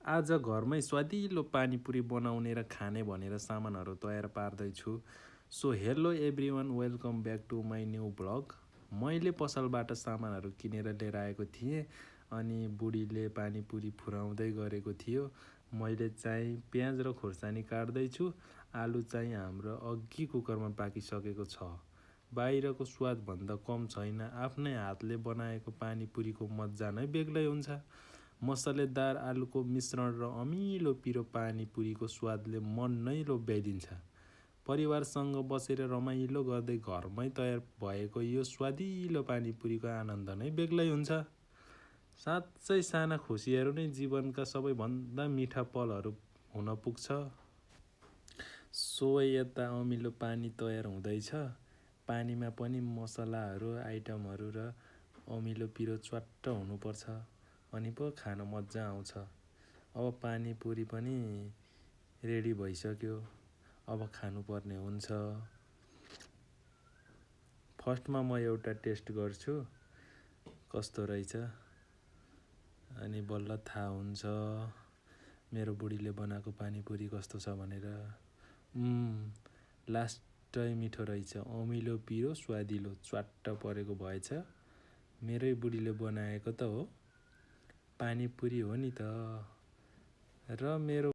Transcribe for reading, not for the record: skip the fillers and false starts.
आज घरमै स्वादिलो पानीपुरी बनाउने र खाने भनेर सामानहरू तयार पार्दैछु। So hello everyone, welcome back to my new blog. मैले पसलबाट सामानहरू किनेर लिएर आएको थिएँ अनि बुढीले पानीपुरी फुराउँदै गरेको थियो। मैले चाहिँ प्याज र खोर्सानी काट्दैछु। आलु चाहिँ हाम्रो अघि कुकरमा पाकिसकेको छ। बाहिरको स्वादभन्दा कम छैन। आफ्नै हातले बनाएको पानीपुरीको मजा नै बेग्लै हुन्छ। मसलेदार आलुको मिश्रण र अमिलो पिरो पानीपुरीको स्वादले मन नै लोभ्याइदिन्छ। परिवारसँग बसेर रमाइलो गर्दै घरमै तयार भएको यो स्वादिलो पानीपुरीको आनन्द नै बेग्लै हुन्छ। साँच्चै साना खुसीहरू नै जीवनका सबैभन्दा मिठा पलहरू हुन पुग्छ। सो यता अमिलो पानी तयार हुँदैछ। पानीमा पनि मसलाहरू, आइटमहरू र अमिलो पिरो च्वाट्ट हुनुपर्छ, अनि पो खान मजा आउँछ। अब पानीपुरी पनि रेडी भइसक्यो। अब खानुपर्ने हुन्छ। फर्स्टमा म एउटा टेस्ट गर्छु कस्तो रहेछ, अनि बल्ल थाहा हुन्छ मेरो बुढीले बनाएको पानीपुरी कस्तो छ भनेर। लास्टै मिठो रहेछ, अमिलो पिरो स्वादिलो च्वाट्ट परेको भएछ। मेरै बुढीले बनाएको त हो, पानीपुरी हो नि त। र मेरो